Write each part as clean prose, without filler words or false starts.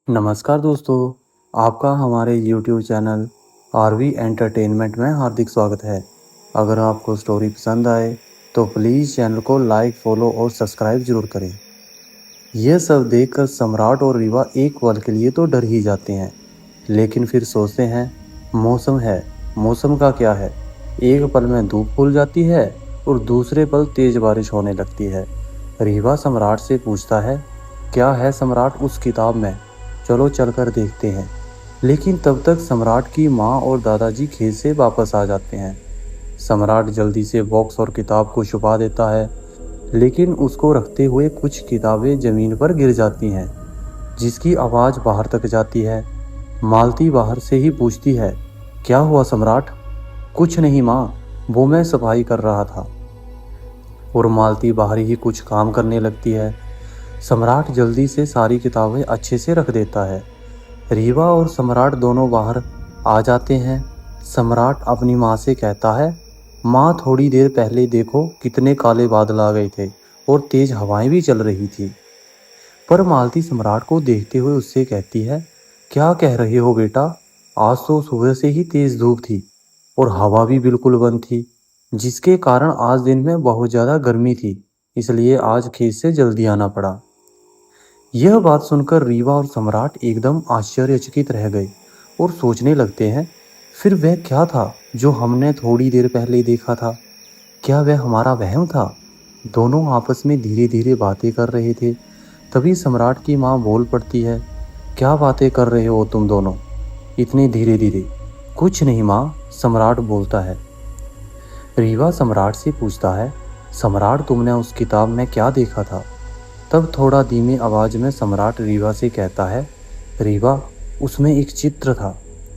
नमस्कार दोस्तों, आपका हमारे YouTube चैनल आरवी एंटरटेनमेंट में हार्दिक स्वागत है। अगर आपको स्टोरी पसंद आए तो प्लीज़ चैनल को लाइक, फॉलो और सब्सक्राइब ज़रूर करें। यह सब देखकर सम्राट और रीवा एक पल के लिए तो डर ही जाते हैं, लेकिन फिर सोचते हैं मौसम है, मौसम का क्या है। एक पल में धूप खुल जाती है और दूसरे पल तेज बारिश होने लगती है। रीवा सम्राट से पूछता है, क्या है सम्राट उस किताब में? चलो चलकर देखते हैं। लेकिन तब तक सम्राट की माँ और दादाजी खेत से वापस आ जाते हैं। सम्राट जल्दी से बॉक्स और किताब को छुपा देता है, लेकिन उसको रखते हुए कुछ किताबें जमीन पर गिर जाती हैं, जिसकी आवाज़ बाहर तक जाती है। मालती बाहर से ही पूछती है, क्या हुआ सम्राट? कुछ नहीं माँ, वो मैं सफाई कर रहा था। और मालती बाहर ही कुछ काम करने लगती है। सम्राट जल्दी से सारी किताबें अच्छे से रख देता है। रीवा और सम्राट दोनों बाहर आ जाते हैं। सम्राट अपनी माँ से कहता है, माँ थोड़ी देर पहले देखो कितने काले बादल आ गए थे और तेज हवाएं भी चल रही थी। पर मालती सम्राट को देखते हुए उससे कहती है, क्या कह रहे हो बेटा? आज तो सुबह से ही तेज धूप थी और हवा भी बिल्कुल बंद थी, जिसके कारण आज दिन में बहुत ज़्यादा गर्मी थी, इसलिए आज खेत से जल्दी आना पड़ा। यह बात सुनकर रीवा और सम्राट एकदम आश्चर्यचकित रह गए और सोचने लगते हैं, फिर वह क्या था जो हमने थोड़ी देर पहले देखा था? क्या वह हमारा वहम था? दोनों आपस में धीरे धीरे बातें कर रहे थे। तभी सम्राट की माँ बोल पड़ती है, क्या बातें कर रहे हो तुम दोनों इतने धीरे धीरे? कुछ नहीं माँ, सम्राट बोलता है। रीवा सम्राट से पूछता है, सम्राट तुमने उस किताब में क्या देखा था? तब थोड़ा धीमी आवाज़ में सम्राट रीवा से कहता है, रीवा उसमें एक चित्र था।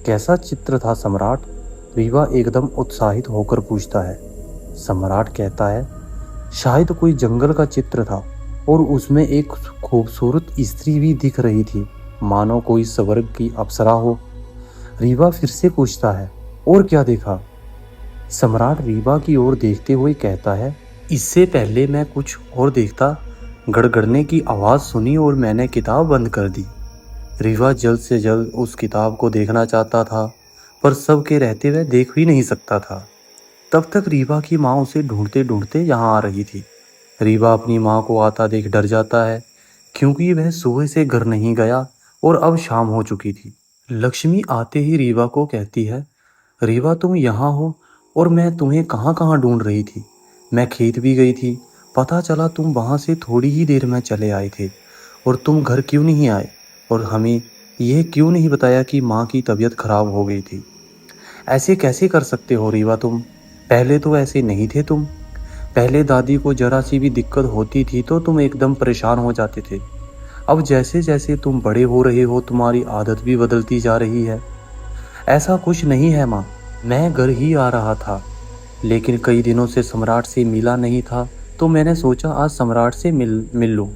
कैसा चित्र था सम्राट? रीवा एकदम उत्साहित होकर पूछता है। सम्राट कहता है, शायद कोई जंगल का चित्र था और उसमें एक खूबसूरत स्त्री भी दिख रही थी, मानो कोई स्वर्ग की अप्सरा हो। रीवा फिर से पूछता है, और क्या देखा? सम्राट रीवा की ओर देखते हुए कहता है, इससे पहले मैं कुछ और देखता। गड़गड़ने की आवाज़ सुनी और मैंने किताब बंद कर दी। रीवा जल्द से जल्द उस किताब को देखना चाहता था, पर सबके रहते हुए देख भी नहीं सकता था। तब तक रीवा की माँ उसे ढूंढते ढूंढते यहाँ आ रही थी। रीवा अपनी माँ को आता देख डर जाता है, क्योंकि वह सुबह से घर नहीं गया और अब शाम हो चुकी थी। लक्ष्मी आते ही रीवा को कहती है, रीवा तुम यहाँ हो और मैं तुम्हें कहाँ कहाँ ढूंढ रही थी। मैं खेत भी गई थी, पता चला तुम वहाँ से थोड़ी ही देर में चले आए थे और तुम घर क्यों नहीं आए और हमें यह क्यों नहीं बताया कि माँ की तबीयत खराब हो गई थी। ऐसे कैसे कर सकते हो रीवा तुम? पहले तो ऐसे नहीं थे तुम। पहले दादी को जरा सी भी दिक्कत होती थी तो तुम एकदम परेशान हो जाते थे। अब जैसे जैसे तुम बड़े हो रहे हो तुम्हारी आदत भी बदलती जा रही है। ऐसा कुछ नहीं है माँ, मैं घर ही आ रहा था, लेकिन कई दिनों से सम्राट से मिला नहीं था तो मैंने सोचा आज सम्राट से मिल लूँ।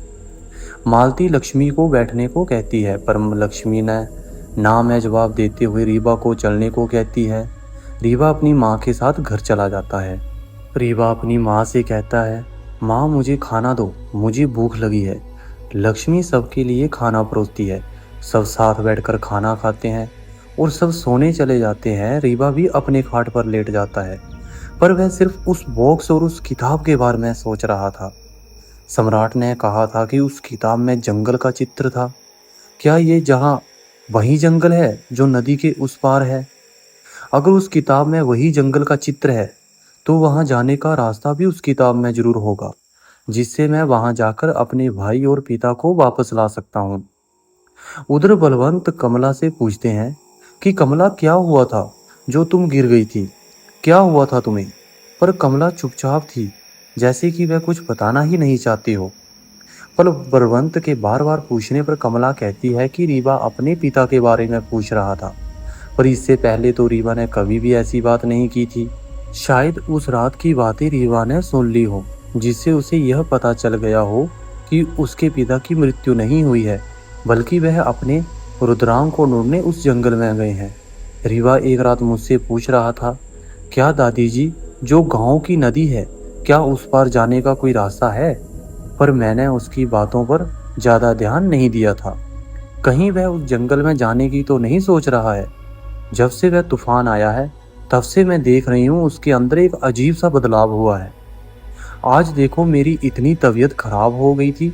मालती लक्ष्मी को बैठने को कहती है, पर लक्ष्मी ने ना में जवाब देते हुए रीवा को चलने को कहती है। रीवा अपनी माँ के साथ घर चला जाता है। रीवा अपनी माँ से कहता है, माँ मुझे खाना दो, मुझे भूख लगी है। लक्ष्मी सबके लिए खाना परोसती है। सब साथ बैठकर खाना खाते हैं और सब सोने चले जाते हैं। रीवा भी अपने खाट पर लेट जाता है, पर वह सिर्फ उस बॉक्स और उस किताब के बारे में सोच रहा था। सम्राट ने कहा था कि उस किताब में जंगल का चित्र था। क्या ये जहाँ वही जंगल है जो नदी के उस पार है? अगर उस किताब में वही जंगल का चित्र है तो वहां जाने का रास्ता भी उस किताब में जरूर होगा, जिससे मैं वहां जाकर अपने भाई और पिता को वापस ला सकता हूँ। उधर बलवंत कमला से पूछते हैं कि कमला क्या हुआ था जो तुम गिर गई थी? क्या हुआ था तुम्हें? पर कमला चुपचाप थी, जैसे कि वह कुछ बताना ही नहीं चाहती हो। पर बलवंत के बार बार पूछने पर कमला कहती है कि रीवा अपने पिता के बारे में पूछ रहा था, पर इससे पहले तो रीवा ने कभी भी ऐसी बात नहीं की थी। शायद उस रात की बातें रीवा ने सुन ली हो, जिससे उसे यह पता चल गया हो कि उसके पिता की मृत्यु नहीं हुई है, बल्कि वह अपने रुद्रांग को ढूंढने उस जंगल में गए हैं। रीवा एक रात मुझसे पूछ रहा था, क्या दादी जी, जो गांव की नदी है, क्या उस पार जाने का कोई रास्ता है? पर मैंने उसकी बातों पर ज़्यादा ध्यान नहीं दिया था। कहीं वह उस जंगल में जाने की तो नहीं सोच रहा है। जब से वह तूफान आया है तब से मैं देख रही हूँ उसके अंदर एक अजीब सा बदलाव हुआ है। आज देखो मेरी इतनी तबीयत खराब हो गई थी,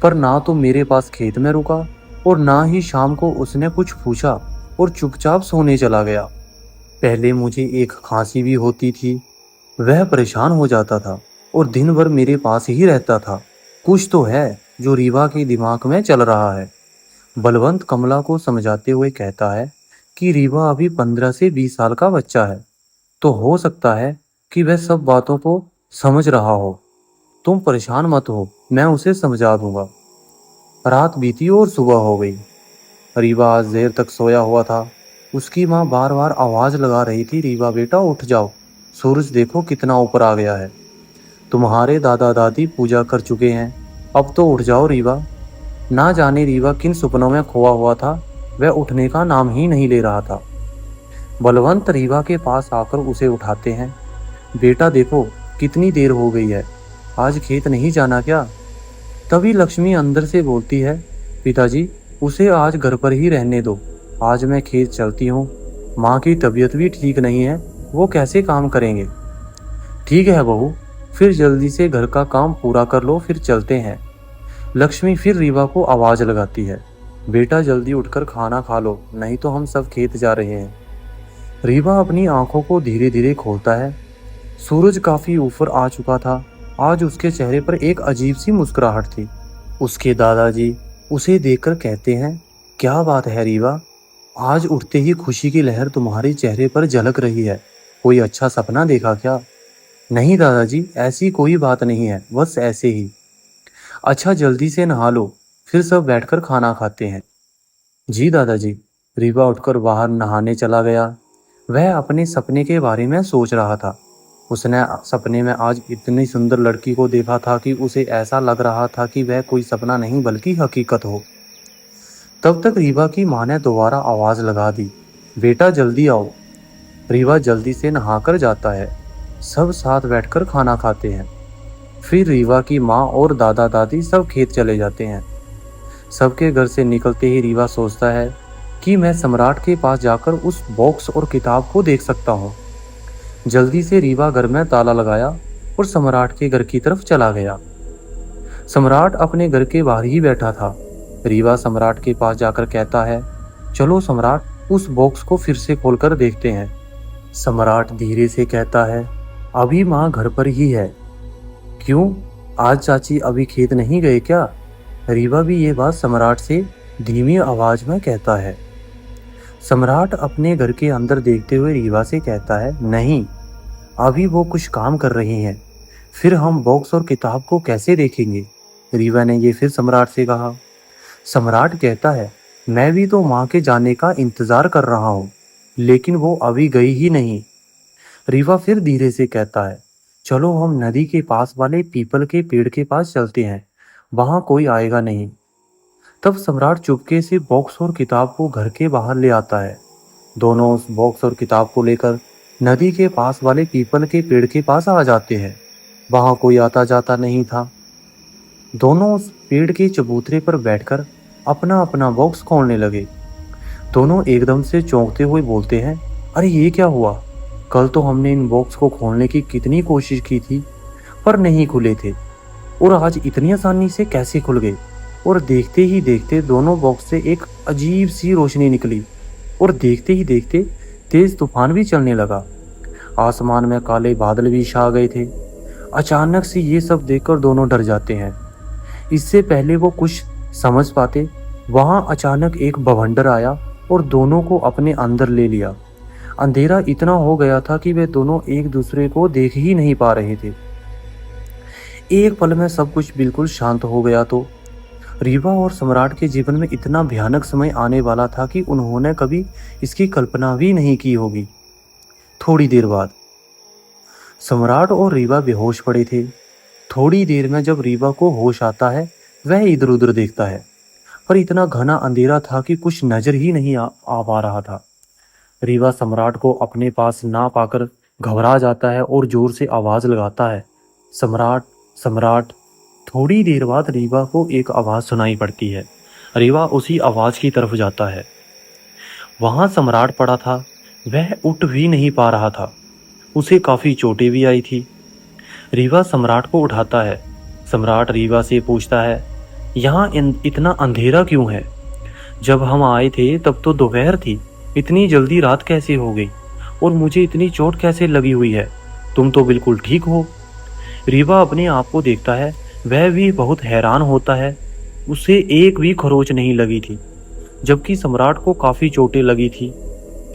पर ना तो मेरे पास खेत में रुका और ना ही शाम को उसने कुछ पूछा और चुपचाप सोने चला गया। पहले मुझे एक खांसी भी होती थी, वह परेशान हो जाता था और दिन भर मेरे पास ही रहता था। कुछ तो है जो रीवा के दिमाग में चल रहा है। बलवंत कमला को समझाते हुए कहता है कि रीवा अभी 15 से 20 साल का बच्चा है, तो हो सकता है कि वह सब बातों को समझ रहा हो। तुम परेशान मत हो, मैं उसे समझा दूंगा। रात बीती और सुबह हो गई। रीवा आज देर तक सोया हुआ था। उसकी माँ बार बार आवाज लगा रही थी, रीवा बेटा उठ जाओ, सूरज देखो कितना ऊपर आ गया है। तुम्हारे दादा दादी पूजा कर चुके हैं, अब तो उठ जाओ रीवा। ना जाने रीवा किन सपनों में खोआ हुआ था, वह उठने का नाम ही नहीं ले रहा था। बलवंत रीवा के पास आकर उसे उठाते हैं। बेटा देखो कितनी देर हो गई है, आज खेत नहीं जाना क्या? तभी लक्ष्मी अंदर से बोलती है, पिताजी उसे आज घर पर ही रहने दो, आज मैं खेत चलती हूँ। माँ की तबीयत भी ठीक नहीं है, वो कैसे काम करेंगे। ठीक है बहू, फिर जल्दी से घर का काम पूरा कर लो, फिर चलते हैं। लक्ष्मी फिर रीवा को आवाज लगाती है, बेटा जल्दी उठकर खाना खा लो, नहीं तो हम सब खेत जा रहे हैं। रीवा अपनी आंखों को धीरे धीरे खोलता है। सूरज काफी ऊपर आ चुका था। आज उसके चेहरे पर एक अजीब सी मुस्कुराहट थी। उसके दादाजी उसे देखकर कहते हैं, क्या बात है रीवा, आज उठते ही खुशी की लहर तुम्हारे चेहरे पर झलक रही है, कोई अच्छा सपना देखा क्या? नहीं दादाजी, ऐसी कोई बात नहीं है, बस ऐसे ही। अच्छा जल्दी से नहा लो, फिर सब बैठकर खाना खाते हैं। जी दादाजी। रीवा उठकर बाहर नहाने चला गया। वह अपने सपने के बारे में सोच रहा था। उसने सपने में आज इतनी सुंदर लड़की को देखा था कि उसे ऐसा लग रहा था कि वह कोई सपना नहीं बल्कि हकीकत हो। तब तक रीवा की माँ ने दोबारा आवाज लगा दी, बेटा जल्दी आओ। रीवा जल्दी से नहाकर जाता है। सब साथ बैठकर खाना खाते हैं। फिर रीवा की माँ और दादा दादी सब खेत चले जाते हैं। सबके घर से निकलते ही रीवा सोचता है कि मैं सम्राट के पास जाकर उस बॉक्स और किताब को देख सकता हूँ। जल्दी से रीवा घर में ताला लगाया और सम्राट के घर की तरफ चला गया। सम्राट अपने घर के बाहर ही बैठा था। रीवा सम्राट के पास जाकर कहता है, चलो सम्राट, उस बॉक्स को फिर से खोलकर देखते हैं। सम्राट धीरे से कहता है, अभी माँ घर पर ही है। क्यों, आज चाची अभी खेत नहीं गए क्या? रीवा भी ये बात सम्राट से धीमी आवाज में कहता है। सम्राट अपने घर के अंदर देखते हुए रीवा से कहता है, नहीं, अभी वो कुछ काम कर रहे हैं, फिर हम बॉक्स और किताब को कैसे देखेंगे? रीवा ने ये फिर सम्राट से कहा। सम्राट कहता है, मैं भी तो माँ के जाने का इंतजार कर रहा हूँ, लेकिन वो अभी गई ही नहीं। रीवा फिर धीरे से कहता है, चलो हम नदी के पास वाले पीपल के पेड़ के पास चलते हैं, वहां कोई आएगा नहीं। तब सम्राट चुपके से बॉक्स और किताब को घर के बाहर ले आता है। दोनों उस बॉक्स और किताब को लेकर नदी के पास वाले पीपल के पेड़ के पास आ जाते हैं। वहां कोई आता जाता नहीं था। दोनों उस पेड़ के चबूतरे पर बैठकर अपना अपना बॉक्स खोलने लगे। दोनों एकदम से चौंकते हुए बोलते हैं, अरे ये क्या हुआ? कल तो हमने इन बॉक्स को खोलने की कितनी कोशिश की थी, पर नहीं खुले थे, और आज इतनी आसानी से कैसे खुल गए? और देखते ही देखते दोनों बॉक्स से एक अजीब सी रोशनी निकली और देखते ही देखते तेज तूफान भी चलने लगा। आसमान में काले बादल भी छा गए थे। अचानक से ये सब देखकर दोनों डर जाते हैं। इससे पहले वो कुछ समझ पाते, वहां अचानक एक बवंडर आया और दोनों को अपने अंदर ले लिया। अंधेरा इतना हो गया था कि वे दोनों एक दूसरे को देख ही नहीं पा रहे थे। एक पल में सब कुछ बिल्कुल शांत हो गया। तो रीवा और सम्राट के जीवन में इतना भयानक समय आने वाला था कि उन्होंने कभी इसकी कल्पना भी नहीं की होगी। थोड़ी देर बाद सम्राट और रीवा बेहोश पड़े थे। थोड़ी देर में जब रीवा को होश आता है, वह इधर उधर देखता है, पर इतना घना अंधेरा था कि कुछ नजर ही नहीं आ पा रहा था। रीवा सम्राट को अपने पास ना पाकर घबरा जाता है और जोर से आवाज लगाता है, सम्राट, सम्राट। थोड़ी देर बाद रीवा को एक आवाज सुनाई पड़ती है, रीवा उसी आवाज की तरफ जाता है। वहां सम्राट पड़ा था, वह उठ भी नहीं पा रहा था, उसे काफी चोटें भी आई थी। रीवा सम्राट को उठाता है। सम्राट रीवा से पूछता है, यहाँ इतना अंधेरा क्यों है? जब हम आए थे तब तो दोपहर थी, इतनी जल्दी रात कैसे हो गई? और मुझे इतनी चोट कैसे लगी हुई है? तुम तो बिल्कुल ठीक हो। रीवा अपने आप को देखता है, वह भी बहुत हैरान होता है। उसे एक भी खरोच नहीं लगी थी, जबकि सम्राट को काफी चोटें लगी थी।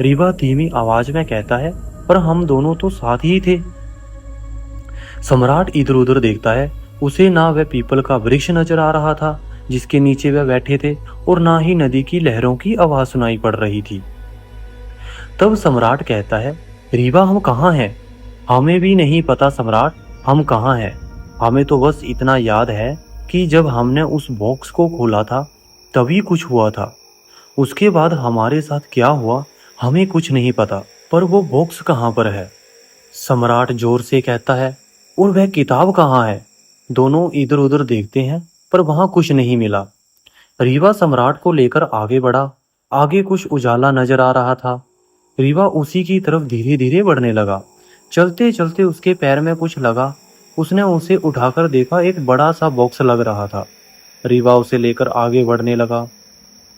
रीवा धीमी आवाज में कहता है, पर हम दोनों तो साथ ही थे। सम्राट इधर उधर देखता है, उसे ना वह पीपल का वृक्ष नजर आ रहा था जिसके नीचे वह बैठे थे, और ना ही नदी की लहरों की आवाज सुनाई पड़ रही थी। तब सम्राट कहता है, रीवा हम कहाँ हैं? हमें भी नहीं पता सम्राट, हम कहाँ हैं। हमें तो बस इतना याद है कि जब हमने उस बॉक्स को खोला था तभी कुछ हुआ था। उसके बाद हमारे साथ क्या हुआ हमें कुछ नहीं पता, पर वो बॉक्स कहाँ पर है? सम्राट जोर से कहता है, और वह किताब कहाँ है? दोनों इधर उधर देखते हैं, पर वहां कुछ नहीं मिला। रीवा सम्राट को लेकर आगे बढ़ा। आगे कुछ उजाला नजर आ रहा था। रीवा उसी की तरफ धीरे धीरे बढ़ने लगा। चलते चलते उसके पैर में कुछ लगा। उसने उसे उठाकर देखा, एक बड़ा सा बॉक्स लग रहा था। रीवा उसे लेकर आगे बढ़ने लगा।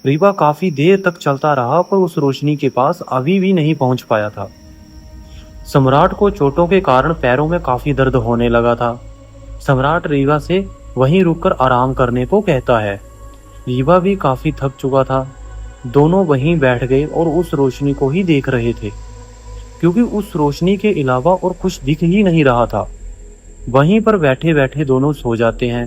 रीवा काफी देर तक चलता रहा, पर उस रोशनी के पास अभी भी नहीं पहुंच पाया था। सम्राट को चोटों के कारण पैरों में काफी दर्द होने लगा था। सम्राट रीवा से वहीं रुककर आराम करने को कहता है। रीवा भी काफी थक चुका था। दोनों वहीं बैठ गए और उस रोशनी को ही देख रहे थे, क्योंकि उस रोशनी के अलावा और कुछ दिख ही नहीं रहा था। वहीं पर बैठे बैठे दोनों सो जाते हैं।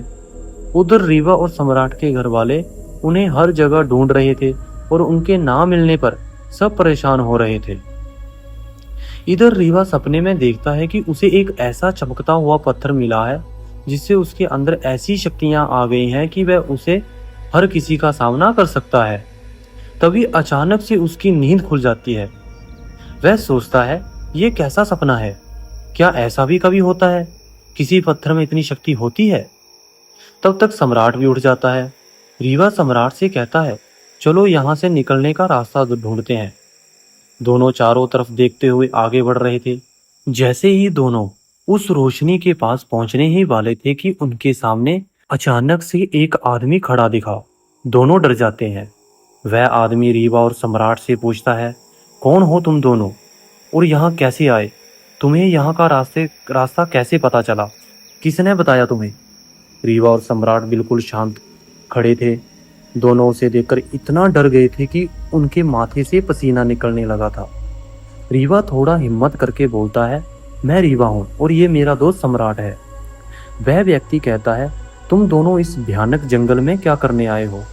उधर रीवा और सम्राट के घर वाले उन्हें हर जगह ढूंढ रहे थे, और उनके ना मिलने पर सब परेशान हो रहे थे। इधर रीवा सपने में देखता है कि उसे एक ऐसा चमकता हुआ पत्थर मिला है जिससे उसके अंदर ऐसी शक्तियां आ गई हैं कि वह उसे हर किसी का सामना कर सकता है। तभी अचानक से उसकी नींद खुल जाती है। वह सोचता है, ये कैसा सपना है? क्या ऐसा भी कभी होता है? किसी पत्थर में इतनी शक्ति होती है? तब तक सम्राट भी उठ जाता है। रीवा सम्राट से कहता है, चलो यहाँ से निकलने का रास्ता ढूंढते हैं। दोनों चारों तरफ देखते हुए आगे बढ़ रहे थे। जैसे ही दोनों उस रोशनी के पास पहुंचने ही वाले थे कि उनके सामने अचानक से एक आदमी खड़ा दिखा। दोनों डर जाते हैं। वह आदमी रीवा और सम्राट से पूछता है, कौन हो तुम दोनों, और यहाँ कैसे आए? तुम्हें यहाँ का रास्ता कैसे पता चला? किसने बताया तुम्हें? रीवा और सम्राट बिल्कुल शांत खड़े थे। दोनों उसे देखकर इतना डर गए थे कि उनके माथे से पसीना निकलने लगा था। रीवा थोड़ा हिम्मत करके बोलता है, मैं रीवा हूँ और ये मेरा दोस्त सम्राट है। वह व्यक्ति कहता है, तुम दोनों इस भयानक जंगल में क्या करने आए हो?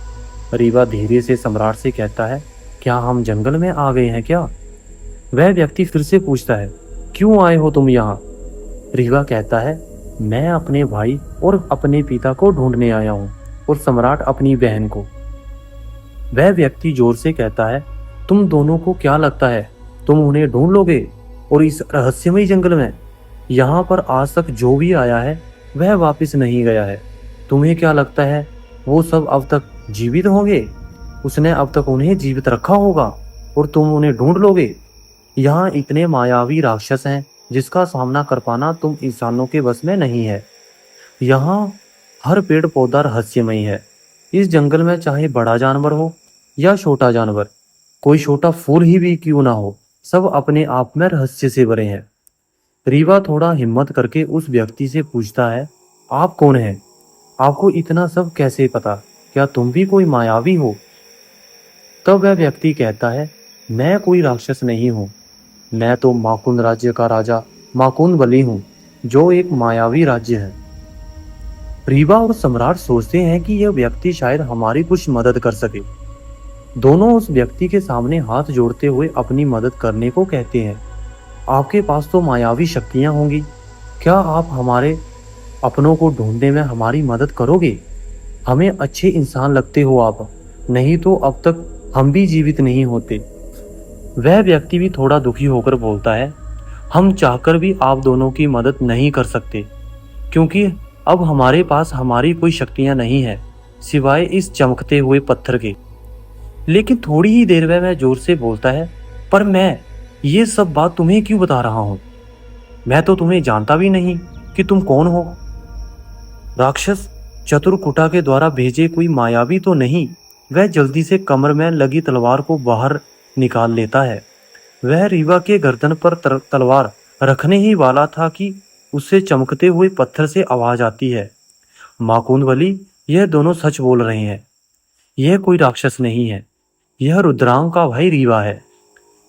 रीवा धीरे से सम्राट से कहता है, क्या हम जंगल में आ गए हैं क्या? वह व्यक्ति फिर से पूछता है, क्यों आए हो तुम यहाँ? रीवा कहता है, मैं अपने भाई और अपने पिता को ढूंढने आया हूँ, और सम्राट अपनी बहन को। वह व्यक्ति जोर से कहता है, तुम दोनों को क्या लगता है तुम उन्हें ढूंढ लोगे? और इस रहस्यमय जंगल में? यहाँ पर आज तक जो भी आया है वह वापस नहीं गया है। तुम्हें क्या लगता है वो सब अब तक जीवित होंगे? उसने अब तक उन्हें जीवित रखा होगा और तुम उन्हें ढूंढ लोगे? यहाँ इतने मायावी राक्षस हैं जिसका सामना कर पाना तुम इंसानों के बस में नहीं है। यहाँ हर पेड़ पौधा रहस्यमय है। इस जंगल में चाहे बड़ा जानवर हो या छोटा जानवर, कोई छोटा फूल ही भी क्यों ना हो, सब अपने आप में रहस्य से भरे हैं। रीवा थोड़ा हिम्मत करके उस व्यक्ति से पूछता है, आप कौन हैं? आपको इतना सब कैसे पता? क्या तुम भी कोई मायावी हो? तब वह व्यक्ति कहता है, मैं कोई राक्षस नहीं हूँ, मैं तो माकुंद राज्य का राजा माकुंद बली हूँ, जो एक मायावी राज्य है। रीवा और सम्राट सोचते हैं कि यह व्यक्ति शायद हमारी कुछ मदद कर सके। दोनों उस व्यक्ति के सामने हाथ जोड़ते हुए अपनी मदद करने को कहते हैं। आपके पास तो मायावी शक्तियां होंगी, क्या आप हमारे अपनों को ढूंढने में हमारी मदद करोगे? हमें अच्छे इंसान लगते हो आप, नहीं तो अब तक हम भी जीवित नहीं होते। वह व्यक्ति भी थोड़ा दुखी होकर बोलता है, हम चाहकर भी आप दोनों की मदद नहीं कर सकते, क्योंकि अब हमारे पास हमारी कोई शक्तियां नहीं है। सिवाय इस चमकते हुए पत्थर के। लेकिन थोड़ी ही देर में वह जोर से बोलता है, पर मैं ये सब बात तुम्हें क्यों बता रहा हूँ? मैं तो तुम्हें जानता भी नहीं कि तुम कौन हो। राक्षस चतुरकुटा के द्वारा भेजे कोई मायावी तो नहीं। वह जल्दी से कमर में लगी तलवार को बाहर निकाल लेता है। वह रीवा के गर्दन पर तलवार रखने ही वाला था कि उससे चमकते हुए पत्थर से आवाज आती है, माँ कुंडवली, यह दोनों सच बोल रहे हैं। यह कोई राक्षस नहीं है, यह रुद्रांग का भाई रीवा है।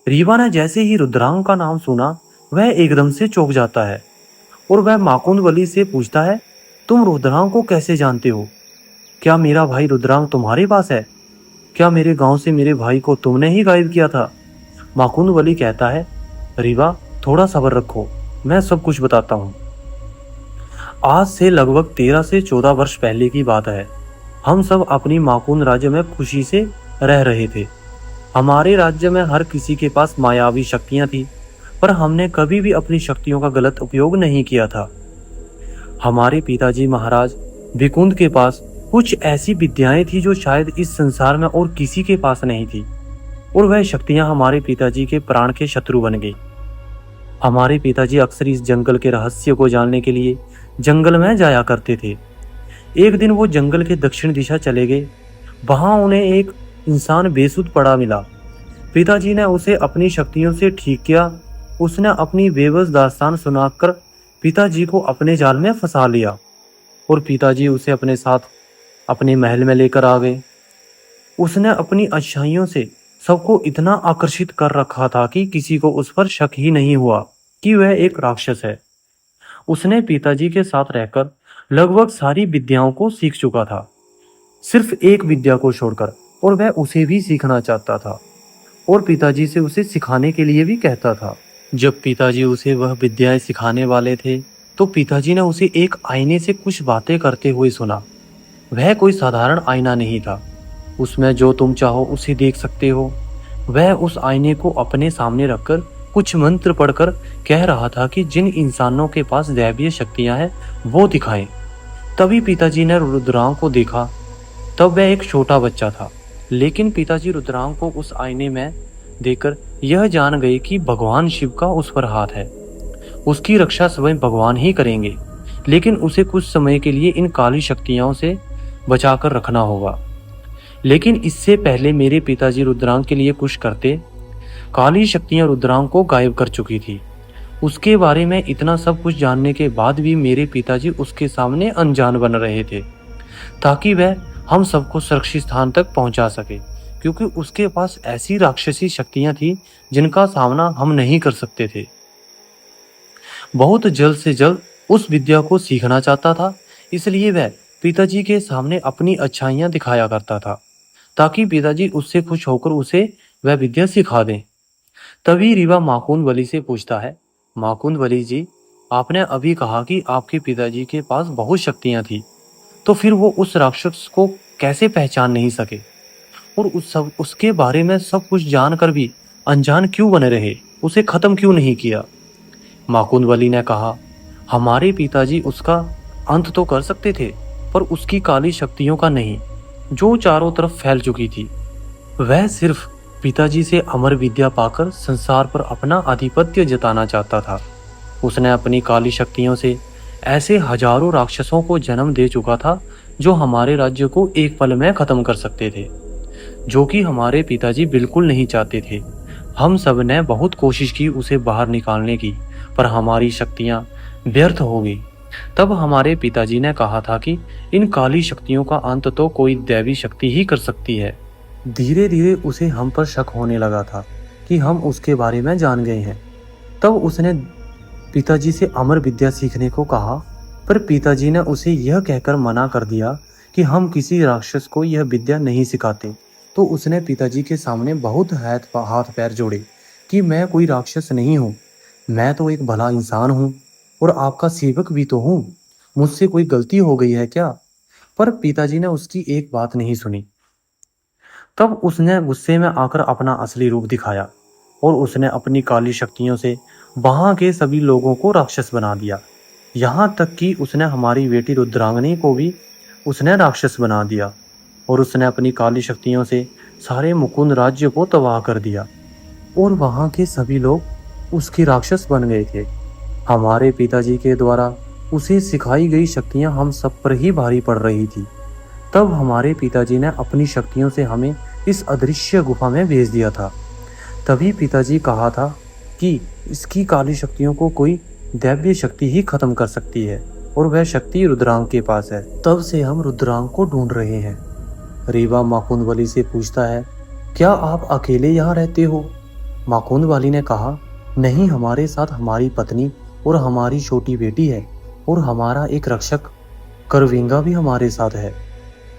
रीवा ने जैसे ही रुद्रांग का नाम सुना, वह एकदम से चौंक जाता है और वह माँ कुंडवली से पूछता है, तुम रुद्रांग को कैसे जानते हो? क्या मेरा भाई रुद्रांग तुम्हारे पास है? क्या मेरे गांव से मेरे भाई को तुमने ही गायब किया था? माँ कुंडवली कहता है, रीवा, थोड़ा सब्र रखो, मैं सब कुछ बताता हूँ। आज से लगभग 13 से 14 वर्ष पहले की बात है। हम सब अपनी माकुंड राज्य में खुशी से रह रहे थे। हमारे राज्य में हर किसी के पास मायावी शक्तियां थी, पर हमने कभी भी अपनी शक्तियों का गलत उपयोग नहीं किया था। हमारे पिताजी महाराज विकुंद के पास कुछ ऐसी विद्याएं थी जो शायद इस संसार में और किसी के पास नहीं थी, और वह शक्तियां हमारे पिताजी के प्राण के शत्रु बन गई। हमारे पिताजी अक्सर इस जंगल के रहस्य को जानने के लिए जंगल में जाया करते थे। एक दिन वो जंगल के दक्षिण दिशा चले गए। वहां उन्हें एक इंसान बेसुध पड़ा मिला। पिताजी ने उसे अपनी शक्तियों से ठीक किया। उसने अपनी बेबस दास्तान सुनाकर पिताजी को अपने जाल में फंसा लिया और पिताजी उसे अपने साथ अपने महल में लेकर आ गए। उसने अपनी अच्छाइयों से सबको इतना आकर्षित कर रखा था कि किसी को उस पर शक ही नहीं हुआ कि वह एक राक्षस है। उसने पिताजी के साथ रहकर लगभग सारी विद्याओं को सीख चुका था, सिर्फ एक विद्या को छोड़कर, और वह उसे भी सीखना चाहता था और पिताजी से उसे सिखाने के लिए भी कहता था। जब पिताजी उसे वह विद्याएं सिखाने वाले थे, तो पिताजी ने उसे एक आईने से कुछ बातें करते हुए सुना। वह कोई साधारण आईना नहीं था। उसमें जो तुम चाहो उसे देख सकते हो। वह उस आईने को अपने सामने रखकर कुछ मंत्र पढ़कर कह रहा था कि जिन इंसानों के पास दैवीय शक्तियां हैं वो दिखाएं। तभी पिताजी ने रुद्रांग को देखा। तब वह एक छोटा बच्चा था, लेकिन पिताजी रुद्रांग को उस आईने में देखकर यह जान गए कि भगवान शिव का उस पर हाथ है। उसकी रक्षा स्वयं भगवान ही करेंगे, लेकिन उसे कुछ समय के लिए इन काली शक्तियों से बचाकर रखना होगा। लेकिन इससे पहले मेरे पिताजी रुद्रांग के लिए कुछ करते। काली शक्तियां रुद्रांग को गायब कर चुकी थी। उसके बारे में इतना सब कुछ जानने के बाद भी मेरे पिताजी उसके सामने अनजान बन रहे थे, ताकि वह हम सबको सुरक्षित स्थान तक पहुंचा सके, क्योंकि उसके पास ऐसी राक्षसी शक्तियां थी जिनका सामना हम नहीं कर सकते थे। बहुत जल्द से जल्द उस विद्या को सीखना चाहता था, इसलिए वह पिताजी के सामने अपनी अच्छाइयां दिखाया करता था, ताकि पिताजी उससे खुश होकर उसे वह विद्या सिखा दें। तभी रीवा माँ कुंडवली से पूछता है, माँ कुंडवली जी, आपने अभी कहा कि आपके पिताजी के पास बहुत शक्तियां थी, तो फिर वो उस राक्षस को कैसे पहचान नहीं सके और उसके बारे में सब कुछ जानकर भी अनजान क्यों बने रहे? उसे खत्म क्यों नहीं किया? माँ कुंडवली ने कहा, हमारे पिताजी उसका अंत तो कर सकते थे, पर उसकी काली शक्तियों का नहीं, जो चारों तरफ फैल चुकी थी। वह सिर्फ पिताजी से अमर विद्या पाकर संसार पर अपना आधिपत्य जताना चाहता था। उसने अपनी काली शक्तियों से ऐसे हजारों राक्षसों को जन्म दे चुका था जो हमारे राज्य को एक पल में खत्म कर सकते थे, जो कि हमारे पिताजी बिल्कुल नहीं चाहते थे। हम सब ने बहुत कोशिश की उसे बाहर निकालने की, पर हमारी शक्तियां व्यर्थ हो गई। तब हमारे पिताजी ने कहा था कि इन काली शक्तियों का अंत तो कोई दैवी शक्ति ही कर सकती है। धीरे धीरे उसे हम पर शक होने लगा था कि हम उसके बारे में जान गए हैं। तब उसने पिताजी से अमर विद्या सीखने को कहा, पर पिताजी ने उसे यह कहकर मना कर दिया कि हम किसी राक्षस को यह विद्या नहीं सिखाते। तो उसने पिताजी के सामने बहुत हाथ पैर जोड़े कि मैं कोई राक्षस नहीं हूँ, मैं तो एक भला इंसान हूँ और आपका सेवक भी तो हूँ। मुझसे कोई गलती हो गई है क्या? पर पिताजी ने उसकी एक बात नहीं सुनी। तब उसने गुस्से में आकर अपना असली रूप दिखाया और उसने अपनी काली शक्तियों से वहां के सभी लोगों को राक्षस बना दिया। यहाँ तक कि उसने हमारी बेटी रुद्रांगनी को भी उसने राक्षस बना दिया। और उसने अपनी काली शक्तियों से सारे मुकुंद राज्य को तबाह कर दिया और वहां के सभी लोग उसके राक्षस बन गए थे। हमारे पिताजी के द्वारा उसे सिखाई गई शक्तियां हम सब पर ही भारी पड़ रही थी। तब हमारे पिताजी ने अपनी शक्तियों से हमें इस अदृश्य गुफा में भेज दिया था। तभी पिताजी कहा था कि इसकी काली शक्तियों को कोई दैवीय शक्ति ही खत्म कर सकती है और वह शक्ति रुद्रांग के पास है। तब से हम रुद्रांग को ढूंढ रहे हैं। रीवा माकुंदवली से पूछता है, क्या आप अकेले यहाँ रहते हो? माकुंदवली ने कहा, नहीं, हमारे साथ हमारी पत्नी और हमारी छोटी बेटी है और हमारा एक रक्षक करविंगा भी हमारे साथ है।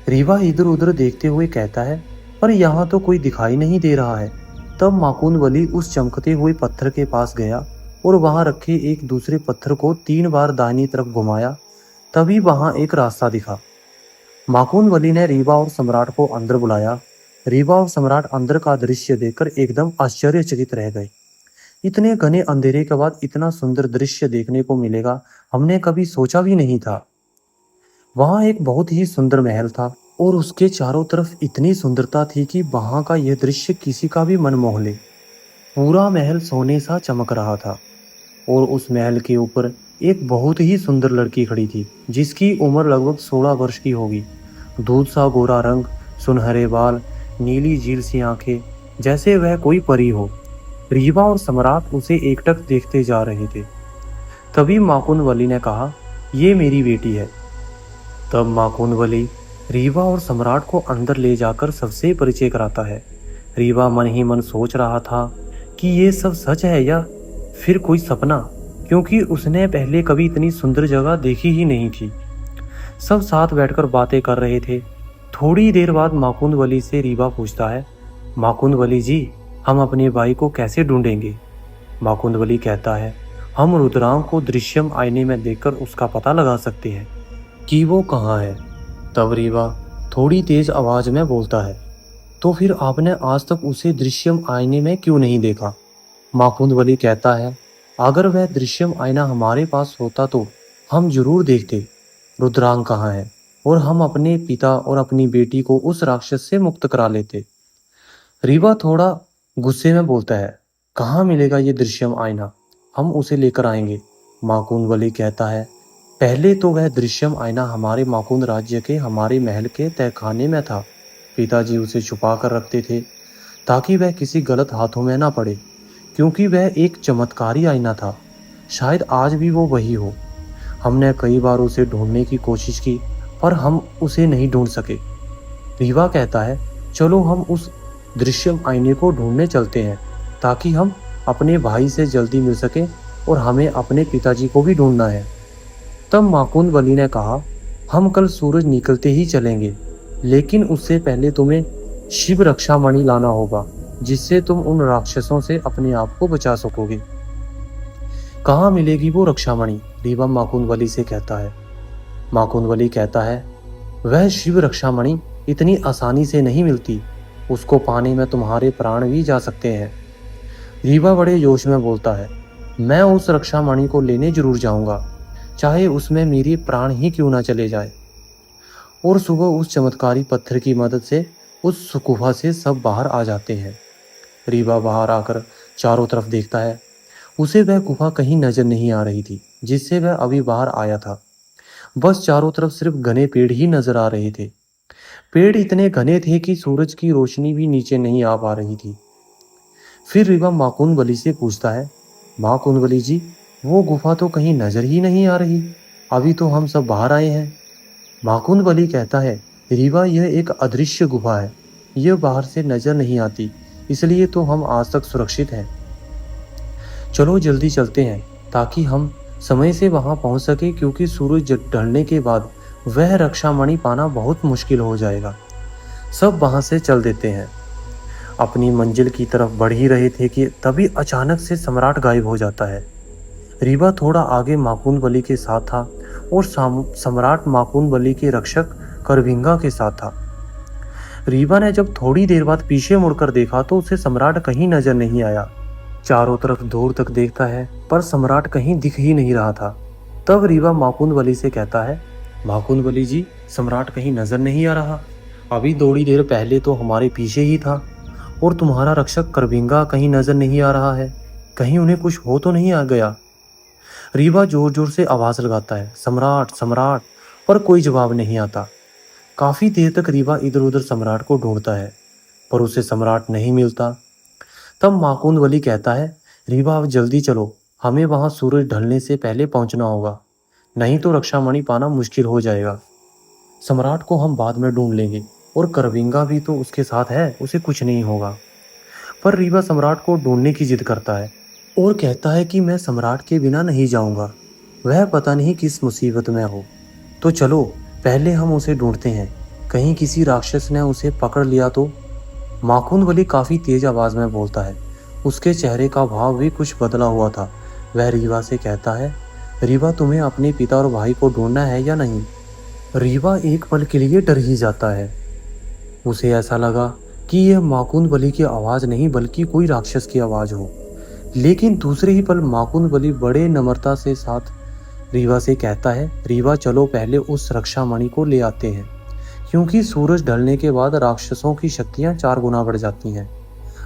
रीवा इधर उधर देखते हुए कहता है, पर यहाँ तो कोई दिखाई नहीं दे रहा है। तब माकुंदवली उस चमकते हुए पत्थर के पास गया और वहां रखे एक दूसरे पत्थर को 3 बार दाहिनी तरफ घुमाया। तभी वहां एक रास्ता दिखा। माकुंदवली ने रीवा और सम्राट को अंदर बुलाया। रीवा और सम्राट अंदर का दृश्य देखकर एकदम आश्चर्यचकित रह गए। इतने घने अंधेरे के बाद इतना सुंदर दृश्य देखने को मिलेगा हमने कभी सोचा भी नहीं था। वहां एक बहुत ही सुंदर महल था और उसके चारों तरफ इतनी सुंदरता थी कि वहां का यह दृश्य किसी का भी मन मोह ले। पूरा महल सोने सा चमक रहा था और उस महल के ऊपर एक बहुत ही सुंदर लड़की खड़ी थी जिसकी उम्र लगभग 16 वर्ष की होगी। दूध सा गोरा रंग, सुनहरे बाल, नीली झील सी आंखें, जैसे वह कोई परी हो। रीवा और सम्राट उसे एकटक देखते जा रहे थे। तभी माकुंदवली ने कहा, ये मेरी बेटी है। तब माकुंदवली रीवा और सम्राट को अंदर ले जाकर सबसे परिचय कराता है। रीवा मन ही मन सोच रहा था कि ये सब सच है या फिर कोई सपना, क्योंकि उसने पहले कभी इतनी सुंदर जगह देखी ही नहीं थी। सब साथ बैठकर बातें कर रहे थे। थोड़ी देर बाद माकुंदवली से रीवा पूछता है, माकुंदवली जी, हम अपने भाई को कैसे ढूंढेंगे? माकुंदवली कहता है, हम रुद्रांग को दृश्यम आईने में देखकर उसका पता लगा सकते हैं कि वो कहाँ है। तब रीवा थोड़ी तेज आवाज में बोलता है, तो फिर आपने आज तक उसे दृश्यम आईने में क्यों नहीं देखा? माकुंदवली कहता है, अगर वह दृश्यम आईना हमारे पास होता तो हम जरूर देखते रुद्रांग कहाँ है और हम अपने पिता और अपनी बेटी को उस राक्षस से मुक्त करा लेते। रीवा थोड़ा गुस्से में बोलता है, कहाँ मिलेगा ये दृश्यम आईना? हम उसे लेकर आएंगे। माकुंदवली कहता है, पहले तो वह दृश्यम आईना हमारे माकुंद राज्य के हमारे महल के तहखाने में था। पिताजी उसे छुपा कर रखते थे ताकि वह किसी गलत हाथों में ना पड़े, क्योंकि वह एक चमत्कारी आईना था। शायद आज भी वो वही हो। हमने कई बार उसे ढूंढने की कोशिश की पर हम उसे नहीं ढूंढ सके। रीवा कहता है, चलो हम उस दृश्यम आईने को ढूंढने चलते हैं ताकि हम अपने भाई से जल्दी मिल सके और हमें अपने पिताजी को भी ढूंढना है। तब माकुंदवली ने कहा, हम कल सूरज निकलते ही चलेंगे, लेकिन उससे पहले तुम्हें शिव रक्षा मणि लाना होगा जिससे तुम उन राक्षसों से अपने आप को बचा सकोगे। कहाँ मिलेगी वो रक्षा मणि? रीवा माकुंदवली से कहता है। माकुंदवली कहता है, वह शिव रक्षा मणि इतनी आसानी से नहीं मिलती, उसको पाने में तुम्हारे प्राण भी जा सकते हैं। रीवा बड़े जोश में बोलता है, मैं उस रक्षा मणि को लेने जरूर जाऊंगा, चाहे उसमें मेरे प्राण ही क्यों ना चले जाए। और सुबह उस चमत्कारी पत्थर की मदद से उस गुफा से सब बाहर आ जाते हैं। रीवा बाहर आकर चारों तरफ देखता है। उसे वह गुफा कहीं नजर नहीं आ रही थी जिससे वह अभी बाहर आया था। बस चारों तरफ सिर्फ घने पेड़ ही नजर आ रहे थे। पेड़ इतने घने थे कि सूरज की रोशनी भी नीचे नहीं आ पा रही थी। फिर रीवा माकुंदवली से पूछता है, माकुंदवली जी, वो गुफा तो कहीं नजर ही नहीं आ रही, अभी तो हम सब बाहर आए हैं। माकुंदवली कहता है, रीवा, यह एक अदृश्य गुफा है, यह बाहर से नजर नहीं आती, इसलिए तो हम आज तक सुरक्षित हैं। चलो जल्दी चलते हैं ताकि हम समय से वहां पहुंच सके, क्योंकि सूरज ढलने के बाद वह रक्षा मणि पाना बहुत मुश्किल हो जाएगा। सब वहां से चल देते हैं। अपनी मंजिल की तरफ बढ़ ही रहे थे कि तभी अचानक से सम्राट गायब हो जाता है। रीवा थोड़ा आगे माकुंदवली के साथ था और सम्राट माकुंदवली के रक्षक करविंगा के साथ था। रीवा ने जब थोड़ी देर बाद पीछे मुड़कर देखा तो उसे सम्राट कहीं नजर नहीं आया। चारों तरफ दूर तक देखता है पर सम्राट कहीं दिख ही नहीं रहा था। तब रीवा माकुंदवली से कहता है, माकुंदवली जी, सम्राट कहीं नजर नहीं आ रहा। अभी थोड़ी देर पहले तो हमारे पीछे ही था, और तुम्हारा रक्षक करविंगा कहीं नजर नहीं आ रहा है। कहीं उन्हें कुछ हो तो नहीं आ गया। रीवा जोर जोर से आवाज लगाता है, सम्राट सम्राट, पर कोई जवाब नहीं आता। काफी देर तक रीवा इधर उधर सम्राट को ढूंढता है, पर उसे सम्राट नहीं मिलता। तब माकुंद वली कहता है, रीवा अब जल्दी चलो, हमें वहां सूरज ढलने से पहले पहुंचना होगा, नहीं तो रक्षामणि पाना मुश्किल हो जाएगा। सम्राट को हम बाद में ढूंढ लेंगे, और करविंगा भी तो उसके साथ है, उसे कुछ नहीं होगा। पर रीवा सम्राट को ढूंढने की जिद करता है, और कहता है कि मैं सम्राट के बिना नहीं जाऊंगा, वह पता नहीं किस मुसीबत में हो। तो चलो पहले हम उसे ढूंढते हैं, कहीं किसी राक्षस ने उसे पकड़ लिया तो। माखुन वली काफी तेज आवाज में बोलता है, उसके चेहरे का भाव भी कुछ बदला हुआ था। वह रीवा से कहता है, रीवा तुम्हें अपने पिता और भाई को ढूंढना है या नहीं? रीवा एक पल के लिए डर ही जाता है। उसे ऐसा लगा कि यह माकुंद वली की आवाज नहीं बल्कि कोई राक्षस की आवाज हो। लेकिन दूसरे ही पल माकुंद वली बड़े नम्रता से साथ रीवा से कहता है, रीवा चलो पहले उस रक्षामणि को ले आते हैं, क्योंकि सूरज ढलने के बाद राक्षसों की शक्तियां 4 गुना बढ़ जाती हैं।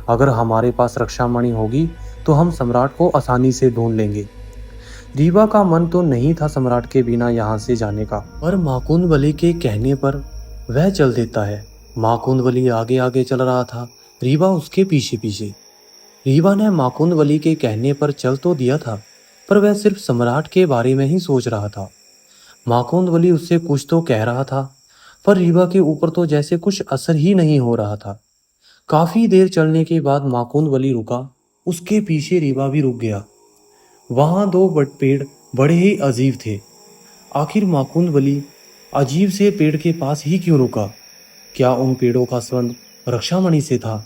अगर हमारे पास रक्षामणि होगी तो हम सम्राट को आसानी से ढूंढ लेंगे। रीवा का मन तो नहीं था सम्राट के बिना यहाँ से जाने का, पर माकुंद वली के कहने पर वह चल देता है। माकुंद वली आगे आगे चल रहा था, रीवा उसके पीछे पीछे। रीवा ने माकुंद वली के कहने पर चल तो दिया था, पर वह सिर्फ सम्राट के बारे में ही सोच रहा था। माकुंद वली उससे कुछ तो कह रहा था, पर रीवा के ऊपर तो जैसे कुछ असर ही नहीं हो रहा था। काफी देर चलने के बाद माकुंद वली रुका, उसके पीछे रीवा भी रुक गया। वहां 2 पेड़ बड़े ही अजीब थे। आखिर माकुंद वली अजीब से पेड़ के पास ही क्यों रुका? क्या उन पेड़ों का संबंध रक्षामणि से था?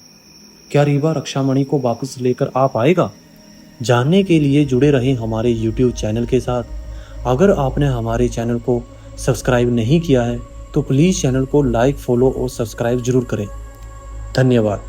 क्या रीवा रक्षामणि को वापस लेकर आ पाएगा? जानने के लिए जुड़े रहें हमारे YouTube चैनल के साथ। अगर आपने हमारे चैनल को सब्सक्राइब नहीं किया है तो प्लीज़ चैनल को लाइक, फॉलो और सब्सक्राइब जरूर करें। धन्यवाद।